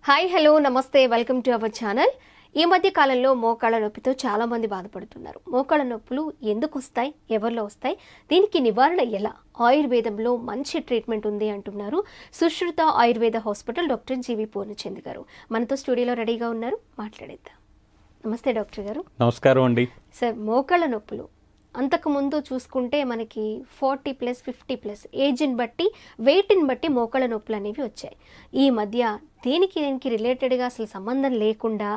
Hi hello నమస్తే welcome to our channel. ఈ మధ్య కాలంలో మోకాళ్ళ నొప్పితో చాలా మంది బాధపడుతున్నారు. మోకాళ్ళ నొప్పులు ఎందుకు వస్తాయి, ఎవరిలో వస్తాయి, దీనికి నివారణ ఎలా? ఆయుర్వేదంలో మంచి ట్రీట్మెంట్ ఉంది అంటున్నారు సుశ్రుత ఆయుర్వేద హాస్పిటల్ డాక్టర్ జీవి పూర్ణచంద్ గారు. మనతో స్టూడియోలో రెడీగా ఉన్నారు, మాట్లాడేద్దాం. నమస్తే డాక్టర్ గారు. నమస్కారం అండి. సార్, మోకాళ్ళ నొప్పులు అంతకుముందు చూసుకుంటే మనకి 40+, 50+ ఏజ్ని బట్టి, వెయిట్ని బట్టి మోకాళ్ళ నొప్పులు అనేవి వచ్చాయి. ఈ మధ్య దీనికి రిలేటెడ్గా అసలు సంబంధం లేకుండా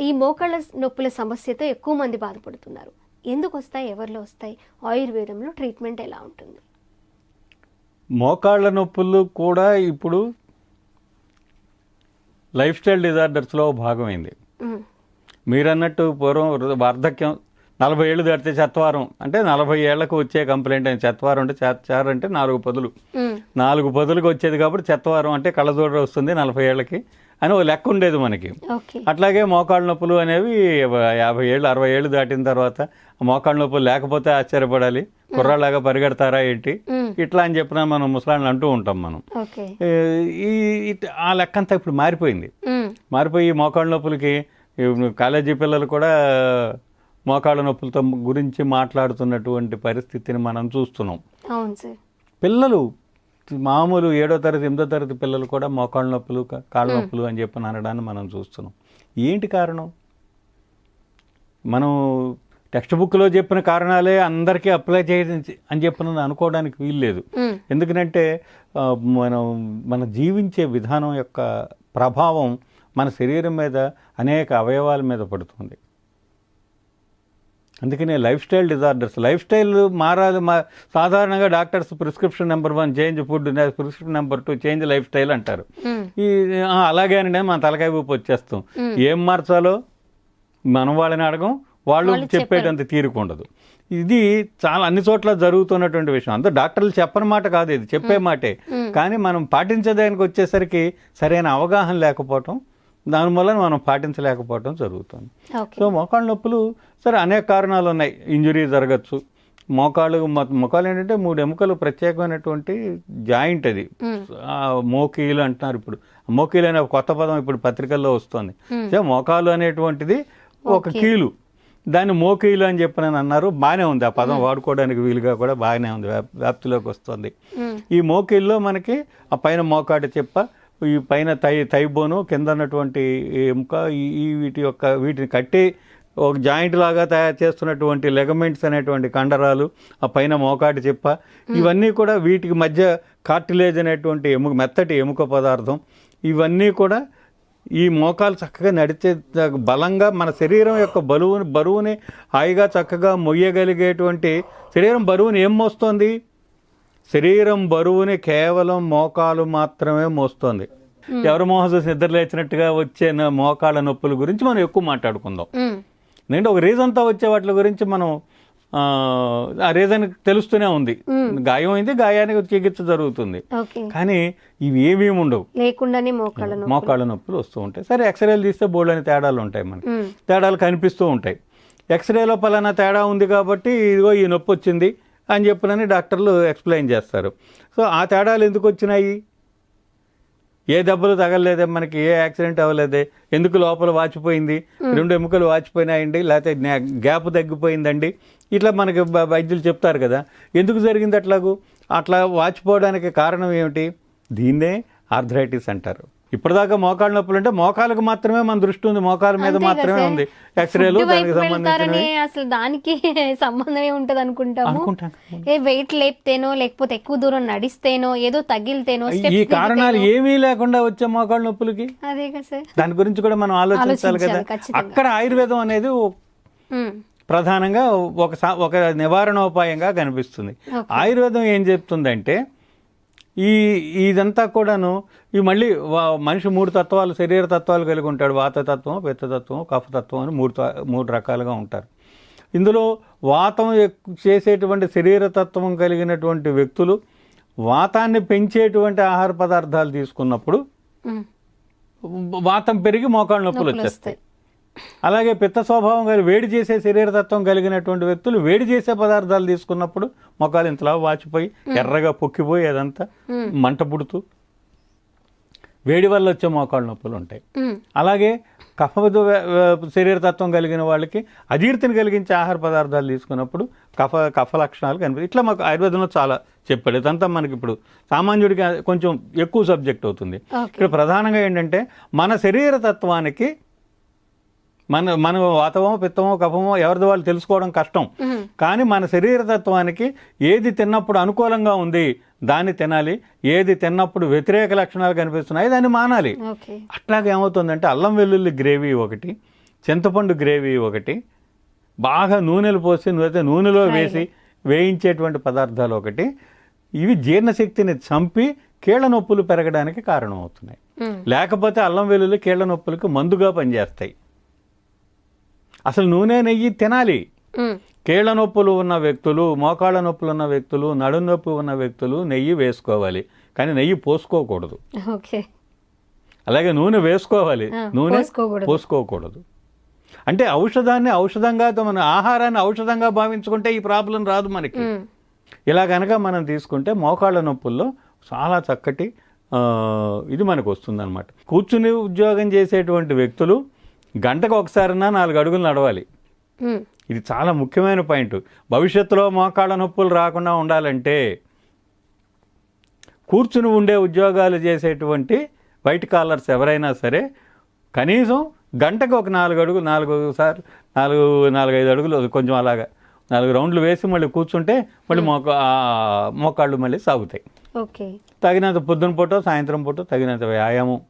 ఈ మోకాళ్ళ నొప్పుల సమస్యతో ఎక్కువ మంది బాధపడుతున్నారు. ఎందుకు వస్తాయి, ఎవరిలో వస్తాయి, ఆయుర్వేదంలో ట్రీట్మెంట్ ఎలా ఉంటుంది? మోకాళ్ళ నొప్పులు కూడా ఇప్పుడు లైఫ్ స్టైల్ డిజార్డర్స్లో భాగమైంది. మీరన్నట్టు పూర్వం వార్ధక్యం 40 ఏళ్ళు దాటితే చెత్తవారం అంటే 40 ఏళ్లకు వచ్చే కంప్లైంట్ అని. చెత్తవారం అంటే చారు అంటే 4 పదులు, 4 పదులకు వచ్చేది కాబట్టి చెత్తవారం అంటే కళ్ళజోడ వస్తుంది 40 ఏళ్ళకి అని ఒక లెక్క ఉండేది మనకి. అట్లాగే మోకాళ్ళ నొప్పులు అనేవి 50 ఏళ్ళు 60 ఏళ్ళు దాటిన తర్వాత మోకాళ్ళ నొప్పులు లేకపోతే ఆశ్చర్యపడాలి, కుర్రాళ్ళలాగా పరిగెడతారా ఏంటి ఇట్లా అని చెప్పిన మనం ముసలాళ్ళు అంటూ ఉంటాం మనం. ఆ లెక్క అంతా ఇప్పుడు మారిపోయి మోకాళ్ళ నొప్పులకి కాలేజీ పిల్లలు కూడా మోకాళ్ళ నొప్పులతో గురించి మాట్లాడుతున్నటువంటి పరిస్థితిని మనం చూస్తున్నాం. పిల్లలు మామూలు 7వ తరగతి 8వ తరగతి పిల్లలు కూడా మోకాళ్ళ నొప్పులు, కాళ్ళ నొప్పులు అని చెప్పి అనడాన్ని మనం చూస్తున్నాం. ఏంటి కారణం? మనం టెక్స్ట్ బుక్లో చెప్పిన కారణాలే అందరికీ అప్లై చేయడం అని చెప్పిన అనుకోవడానికి వీల్లేదు. ఎందుకంటే మన జీవించే విధానం యొక్క ప్రభావం మన శరీరం మీద, అనేక అవయవాల మీద పడుతుంది. అందుకనే life style disorders, life style మారాలి. సాధారణంగా doctors prescription number 1 change food, prescription number 2 change life style అంటారు. అలాగే అని మన తలకాయ ఊపి వచ్చేస్తాం. ఏం మార్చాలో మనం వాళ్ళని అడగం, వాళ్ళు చెప్పేటంత తీరుకుండదు. ఇది చాలా అన్ని చోట్ల జరుగుతున్నటువంటి విషయం. అంతా డాక్టర్లు చెప్పని మాట కాదు, ఇది చెప్పే మాటే. కానీ మనం పాటించేదానికి వచ్చేసరికి సరైన అవగాహన లేకపోవటం, దానివల్ల మనం పాటించలేకపోవటం జరుగుతుంది. సో మోకాళ్ళ నొప్పులు సరే అనేక కారణాలు ఉన్నాయి. ఇంజురీ జరగచ్చు. మోకాళ్ళు ఏంటంటే 3 ఎముకలు ప్రత్యేకమైనటువంటి జాయింట్. అది మోకీలు అంటున్నారు. ఇప్పుడు మోకీలు అనే కొత్త పదం ఇప్పుడు పత్రికల్లో వస్తుంది. సో మోకాలు అనేటువంటిది ఒక కీలు, దాన్ని మోకీలు అని చెప్పినని అన్నారు. బాగానే ఉంది, ఆ పదం వాడుకోవడానికి వీలుగా కూడా బాగానే ఉంది, వ్యాప్తిలోకి వస్తుంది. ఈ మోకీల్లో మనకి ఆ పైన మోకాటి చెప్ప, ఈ పైన థైబోను, కింద ఉన్నటువంటి ఎముక, వీటిని కట్టి ఒక జాయింట్ లాగా తయారు చేస్తున్నటువంటి లెగమెంట్స్ అనేటువంటి కండరాలు, ఆ పైన మోకాటి చెప్ప, ఇవన్నీ కూడా వీటికి మధ్య కార్టిలేజ్ అనేటువంటి మెత్తటి ఎముక పదార్థం, ఇవన్నీ కూడా ఈ మోకాలు చక్కగా నడిచే బలంగా మన శరీరం యొక్క బరువుని హాయిగా చక్కగా మొయ్యగలిగేటువంటి శరీరం బరువుని ఏం మోస్తోంది? శరీరం బరువుని కేవలం మోకాలు మాత్రమే మోస్తోంది. ఎవరు మోహం చూసి నిద్ర లేచినట్టుగా వచ్చే మోకాళ్ళ నొప్పుల గురించి మనం ఎక్కువ మాట్లాడుకుందాం. ఎందుకంటే ఒక రీజన్తో వచ్చే వాటి గురించి మనం ఆ రీజన్ తెలుస్తూనే ఉంది. గాయం అయింది, గాయానికి చికిత్స జరుగుతుంది. కానీ ఇవి ఏమేమి ఉండవు, లేకుండానే మోకాళ్ళ నొప్పులు వస్తూ ఉంటాయి. సరే, ఎక్స్రేలు తీస్తే బోల్డ్ అని తేడాలు ఉంటాయి, మనకి తేడాలు కనిపిస్తూ ఉంటాయి. ఎక్స్రేలో పలానా తేడా ఉంది కాబట్టి ఇదిగో ఈ నొప్పి వచ్చింది అని చెప్పినని డాక్టర్లు ఎక్స్ప్లెయిన్ చేస్తారు. సో ఆ తేడాలు ఎందుకు వచ్చినాయి? ఏ దెబ్బలు తగలలేదే, మనకి ఏ యాక్సిడెంట్ అవ్వలేదే, ఎందుకు లోపల వాచిపోయింది, 2 ఎముకలు వాచిపోయినాయండి, లేకపోతే గ్యాప్ తగ్గిపోయిందండి, ఇట్లా మనకి వైద్యులు చెప్తారు కదా. ఎందుకు జరిగింది అట్లా వాచిపోవడానికి కారణం ఏమిటి? దీన్నే ఆర్థరైటిస్ అంటారు. ఇప్పటిదాకా మోకాళ్ళ నొప్పులు అంటే మోకాలకు మాత్రమే మన దృష్టి ఉంది, మోకాల మీద మాత్రమే ఉంది. ఎక్స్రేలు దానికి సంబంధించినవి, అసలు దానికి సంబంధమే ఉంటది అనుకుంటాము. వెయిట్ లేపితేనో, లేకపోతే ఎక్కువ దూరం నడిస్తేనో, ఏదో తగిలితేనో, ఈ కారణాలు ఏమీ లేకుండా వచ్చే మోకాళ్ళ నొప్పులకి అదే కదా సార్, దాని గురించి కూడా మనం ఆలోచించాలి కదా. అక్కడ ఆయుర్వేదం అనేది ప్రధానంగా ఒక నివారణోపాయంగా కనిపిస్తుంది. ఆయుర్వేదం ఏం చెప్తుందంటే, ఇదంతా కూడాను ఈ మళ్ళీ మనిషి 3 తత్వాలు, శరీర తత్వాలు కలిగి ఉంటాడు. వాతతత్వం, పిత్తతత్వం, కఫతత్వం అని 3 రకాలుగా ఉంటారు. ఇందులో వాతం చేసేటువంటి శరీర తత్వం కలిగినటువంటి వ్యక్తులు వాతాన్ని పెంచేటువంటి ఆహార పదార్థాలు తీసుకున్నప్పుడు వాతం పెరిగి మోకాళ్ళ నొప్పులు వచ్చేస్తాయి. అలాగే పిత్త స్వభావం కలిగి వేడి చేసే శరీరతత్వం కలిగినటువంటి వ్యక్తులు వేడి చేసే పదార్థాలు తీసుకున్నప్పుడు మొక్కలు ఇంతలా వాచిపోయి ఎర్రగా పొక్కిపోయి అదంతా మంట పుడుతూ వేడి వల్ల వచ్చే మోకాళ్ళ నొప్పులు ఉంటాయి. అలాగే శరీరతత్వం కలిగిన వాళ్ళకి అజీర్తిని కలిగించే ఆహార పదార్థాలు తీసుకున్నప్పుడు కఫ లక్షణాలు కనిపిస్తాయి. ఇట్లా మాకు ఆయుర్వేదంలో చాలా చెప్పాడు. ఇదంతా మనకి ఇప్పుడు సామాన్యుడికి కొంచెం ఎక్కువ సబ్జెక్ట్ అవుతుంది. ఇక్కడ ప్రధానంగా ఏంటంటే మన శరీరతత్వానికి మన వాతవమో పిత్తమో కఫమో ఎవరిది వాళ్ళు తెలుసుకోవడం కష్టం. కానీ మన శరీరతత్వానికి ఏది తిన్నప్పుడు అనుకూలంగా ఉంది దాన్ని తినాలి, ఏది తిన్నప్పుడు వ్యతిరేక లక్షణాలు కనిపిస్తున్నాయి దాన్ని మానాలి. అట్లాగే ఏమవుతుందంటే అల్లం వెల్లుల్లి గ్రేవీ ఒకటి, చింతపండు గ్రేవీ ఒకటి, బాగా నూనెలు పోసి నూనెలో వేసి వేయించేటువంటి పదార్థాలు ఒకటి, ఇవి జీర్ణశక్తిని చంపి కీళ్ళ నొప్పులు పెరగడానికి కారణం అవుతున్నాయి. లేకపోతే అల్లం వెల్లుల్లి కీళ్ళ నొప్పులకు మందుగా పనిచేస్తాయి. అసలు నూనె నెయ్యి తినాలి. కీళ్ళ నొప్పులు ఉన్న వ్యక్తులు, మోకాళ్ళ నొప్పులు ఉన్న వ్యక్తులు, నడుం నొప్పి ఉన్న వ్యక్తులు నెయ్యి వేసుకోవాలి, కానీ నెయ్యి పోసుకోకూడదు. అలాగే నూనె వేసుకోవాలి, నూనె పోసుకోకూడదు. అంటే ఔషధాన్ని ఔషధంగా, మన ఆహారాన్ని ఔషధంగా భావించుకుంటే ఈ ప్రాబ్లం రాదు మనకి. ఇలా కనుక మనం తీసుకుంటే మోకాళ్ళ నొప్పుల్లో చాలా చక్కటి ఇది మనకు వస్తుందన్నమాట. కూర్చుని ఉద్యోగం చేసేటువంటి వ్యక్తులు గంటకు ఒకసారైనా 4 అడుగులు నడవాలి. ఇది చాలా ముఖ్యమైన పాయింట్. భవిష్యత్తులో మోకాళ్ళ నొప్పులు రాకుండా ఉండాలంటే కూర్చుని ఉండే ఉద్యోగాలు చేసేటువంటి వైట్ కాలర్స్ ఎవరైనా సరే కనీసం గంటకు ఒక 4 అడుగులు, 4-5 అడుగులు కొంచెం అలాగా 4 రౌండ్లు వేసి మళ్ళీ కూర్చుంటే మళ్ళీ మోకాళ్ళు మళ్ళీ సాగుతాయి. తగినంత పొద్దున పూట సాయంత్రం పూట తగినంత వ్యాయామం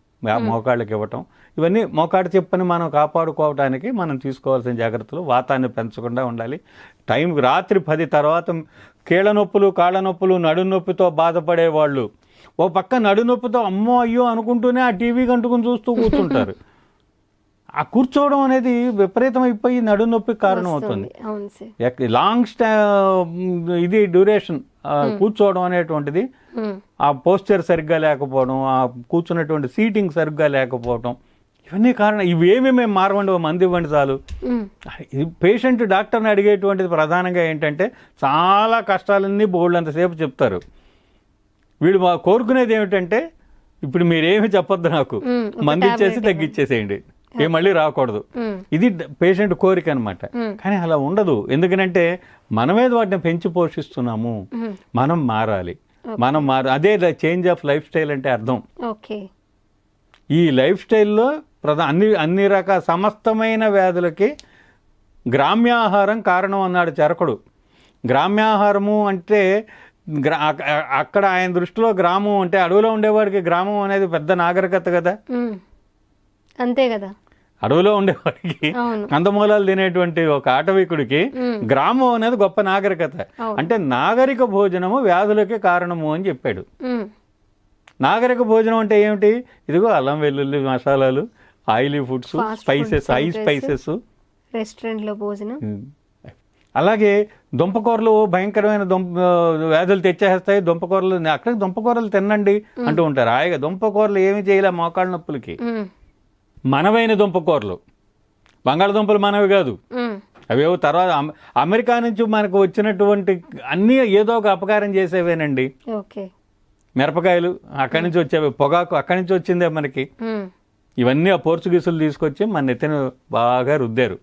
మోకాళ్ళకి ఇవ్వటం, ఇవన్నీ మోకాడు చెప్పని మనం కాపాడుకోవడానికి మనం తీసుకోవాల్సిన జాగ్రత్తలు. వాతాన్ని పెంచకుండా ఉండాలి. టైంకి రాత్రి 10 తర్వాత కీళ్ళ నొప్పులు, కాళ్ళ నొప్పులు, నడు నొప్పితో బాధపడే వాళ్ళు ఓ పక్క నడు నొప్పితో అమ్మో అయ్యో అనుకుంటూనే ఆ టీవీ కంటుకుని చూస్తూ కూర్చుంటారు. ఆ కూర్చోవడం అనేది విపరీతం అయిపోయి నడు నొప్పికి కారణం అవుతుంది. లాంగ్ ఇది డ్యూరేషన్ కూర్చోవడం అనేటువంటిది, ఆ పోస్చర్ సరిగ్గా లేకపోవడం, ఆ కూర్చున్నటువంటి సీటింగ్ సరిగ్గా లేకపోవడం, ఇవన్నీ కారణం. ఇవేమి మేము మారవండి, మంది ఇవ్వండి చాలు. పేషెంట్ డాక్టర్ని అడిగేటువంటిది ప్రధానంగా ఏంటంటే చాలా కష్టాలన్నీ బోల్డంతసేపు చెప్తారు. వీడు కోరుకునేది ఏమిటంటే ఇప్పుడు మీరేమి చెప్పొద్దు, నాకు మంది ఇచ్చేసి తగ్గిచ్చేసేయండి, ఏ మళ్ళీ రాకూడదు. ఇది పేషెంట్ కోరిక అనమాట. కానీ అలా ఉండదు. ఎందుకంటే మనమే వాటిని పెంచి పోషిస్తున్నాము. మనం మారాలి. అదే చేంజ్ ఆఫ్ లైఫ్ స్టైల్ అంటే అర్థం. ఈ లైఫ్ స్టైల్లో అన్ని రకాల సమస్తమైన వ్యాధులకి గ్రామ్యాహారం కారణం అన్నాడు చరకుడు. గ్రామ్యాహారము అంటే అక్కడ ఆయన దృష్టిలో గ్రామం అంటే అడవిలో ఉండేవాడికి గ్రామం అనేది పెద్ద నాగరికత కదా. అంతే కదా. అడవిలో ఉండేవాడికి కందమూలాలు తినేటువంటి ఒక ఆటవికుడికి గ్రామం అనేది గొప్ప నాగరికత. అంటే నాగరిక భోజనము వ్యాధులకి కారణము అని చెప్పాడు. నాగరిక భోజనం అంటే ఏమిటి? ఇదిగో అల్లం వెల్లుల్లి మసాలాలు, ఆయిలీ ఫుడ్స్, స్పైసెస్, స్పైసెస్, రెస్టారెంట్లో భోజనం. అలాగే దుంపకూరలు భయంకరమైన వ్యాధులు తెచ్చేస్తాయి. దుంపకూరలు అక్కడికి దుంపకూరలు తినండి అంటూ ఉంటారు. హాయిగా దుంపకూరలు ఏమి చేయలే మోకాళ్ళ నొప్పులకి. మనవైన దుంపకూరలు, బంగాళదుంపలు మనవి కాదు, అవేవో తర్వాత అమెరికా నుంచి మనకు వచ్చినటువంటి అన్నీ ఏదో ఒక అపకారం చేసేవేనండి. మిరపకాయలు అక్కడి నుంచి వచ్చేవి, పొగాకు అక్కడి నుంచి వచ్చిందే మనకి. ఇవన్నీ ఆ పోర్చుగీసులు తీసుకొచ్చి మన నెత్తిన బాగా రుద్దారు.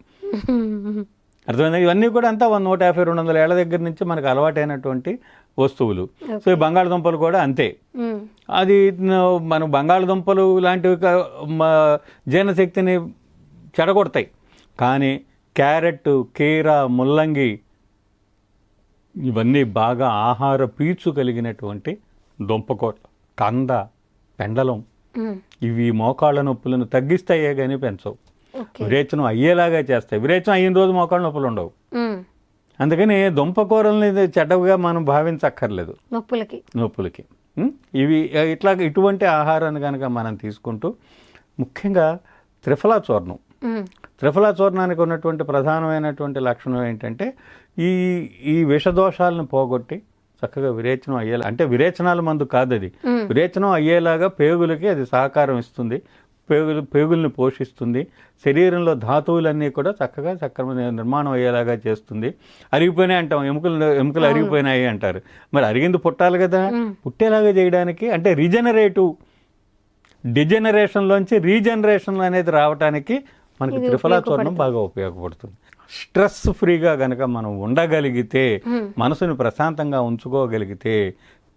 అర్థమైంది. ఇవన్నీ కూడా అంతా 150-200 ఏళ్ల దగ్గర నుంచి మనకు అలవాటైనటువంటి వస్తువులు. సో ఈ బంగాళదుంపలు కూడా అంతే. అది మన బంగాళదుంపలు లాంటివి జీర్ణశక్తిని చెడగొడతాయి. కానీ క్యారెట్, కీర, ముల్లంగి ఇవన్నీ బాగా ఆహార పీచు కలిగినటువంటి దుంపకోట, కంద, పెండలం ఇవి మోకాళ్ళ నొప్పులను తగ్గిస్తాయే కానీ పెంచవు. విరేచనం అయ్యేలాగా చేస్తాయి. విరేచనం అయిన రోజు మోకాళ్ళ నొప్పులు ఉండవు. అందుకని దుంపకూరల్ని చెడ్డగా మనం భావించక్కర్లేదు నొప్పులకి. ఇవి ఇటువంటి ఆహారాన్ని కనుక మనం తీసుకుంటూ, ముఖ్యంగా త్రిఫలా చూర్ణం. త్రిఫలా చూర్ణానికి ఉన్నటువంటి ప్రధానమైనటువంటి లక్షణం ఏంటంటే ఈ విషదోషాలను పోగొట్టి చక్కగా విరేచనం అయ్యేలా, అంటే విరేచనాల మందు కాదు అది, విరేచనం అయ్యేలాగా పేగులకి అది సహకారం ఇస్తుంది. పేగుల్ని పోషిస్తుంది. శరీరంలో ధాతువులన్నీ కూడా చక్కగా నిర్మాణం అయ్యేలాగా చేస్తుంది. అరిగిపోయినాయి అంటాం, ఎముకలు అరిగిపోయినాయి అంటారు. మరి అరిగింది పుట్టాలి కదా, పుట్టేలాగా చేయడానికి అంటే డిజెనరేషన్లోంచి రీజనరేషన్ అనేది రావడానికి మనకి ఇది త్రిఫలా చూర్ణం బాగా ఉపయోగపడుతుంది. స్ట్రెస్ ఫ్రీగా గనక మనం ఉండగలిగితే, మనసుని ప్రశాంతంగా ఉంచుకోగలిగితే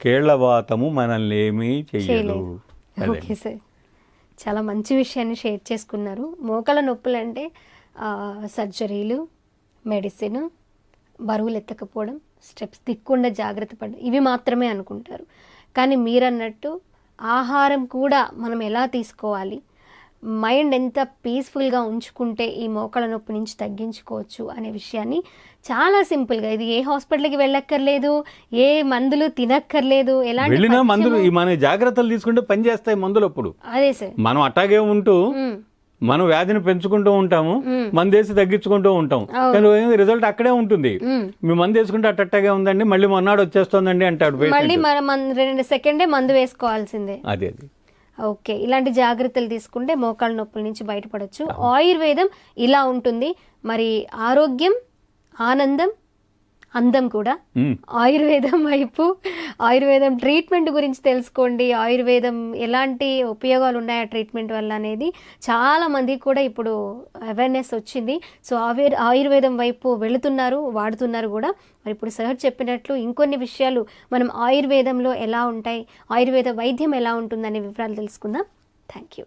కీళ్లవాతము మనల్ని ఏమీ చెయ్యదు. ఓకే సార్, చాలా మంచి విషయాన్ని షేర్ చేసుకున్నారు. మోకాళ్ళ నొప్పులు అంటే సర్జరీలు, మెడిసిన్, బరువులు ఎత్తకపోవడం, స్టెప్స్ దిక్కుండా జాగ్రత్త పడడం, ఇవి మాత్రమే అనుకుంటారు. కానీ మీరన్నట్టు ఆహారం కూడా మనం ఎలా తీసుకోవాలి, మైండ్ ఎంత పీస్ఫుల్గా ఉంచుకుంటే ఈ మోకాళ్ళ నొప్పి నుంచి తగ్గించుకోవచ్చు అనే విషయాన్ని చాలా సింపుల్గా, ఇది ఏ హాస్పిటల్కి వెళ్ళక్కర్లేదు, ఏ మందులు తినక్కర్లేదు, ఎలాంటి మందులు మన జాగ్రత్తలు తీసుకుంటే పని చేస్తాయి మందులు. అప్పుడు అదే సార్, మనం అట్టాగే ఉంటూ మనం వ్యాధిని పెంచుకుంటూ ఉంటాము, మందేసి తగ్గించుకుంటూ ఉంటాం, కానీ రిజల్ట్ అక్కడే ఉంటుంది. మీ మందు వేసుకుంటే అట్టగే ఉందండి, మళ్ళీ మొన్నాడు వచ్చేస్తుందండి అంటాడు, మళ్ళీ మనం 2 సెకండే మందు వేసుకోవాల్సిందే. అది ఓకే, ఇలాంటి జాగ్రత్తలు తీసుకుంటే మోకాళ్ళ నొప్పుల నుంచి బయటపడవచ్చు. ఆయుర్వేదం ఇలా ఉంటుంది. మరి ఆరోగ్యం, ఆనందం, అందం కూడా ఆయుర్వేదం వైపు, ఆయుర్వేదం ట్రీట్మెంట్ గురించి తెలుసుకోండి. ఆయుర్వేదం ఎలాంటి ఉపయోగాలు ఉన్నాయి ఆ ట్రీట్మెంట్ వల్ల అనేది చాలా మందికి కూడా ఇప్పుడు అవేర్నెస్ వచ్చింది. సో ఆయుర్వేదం వైపు వెళుతున్నారు, వాడుతున్నారు కూడా. మరి ఇప్పుడు సార్ చెప్పినట్లు ఇంకొన్ని విషయాలు మనం ఆయుర్వేదంలో ఎలా ఉంటాయి, ఆయుర్వేద వైద్యం ఎలా ఉంటుందనే వివరాలు తెలుసుకుందాం. Thank you.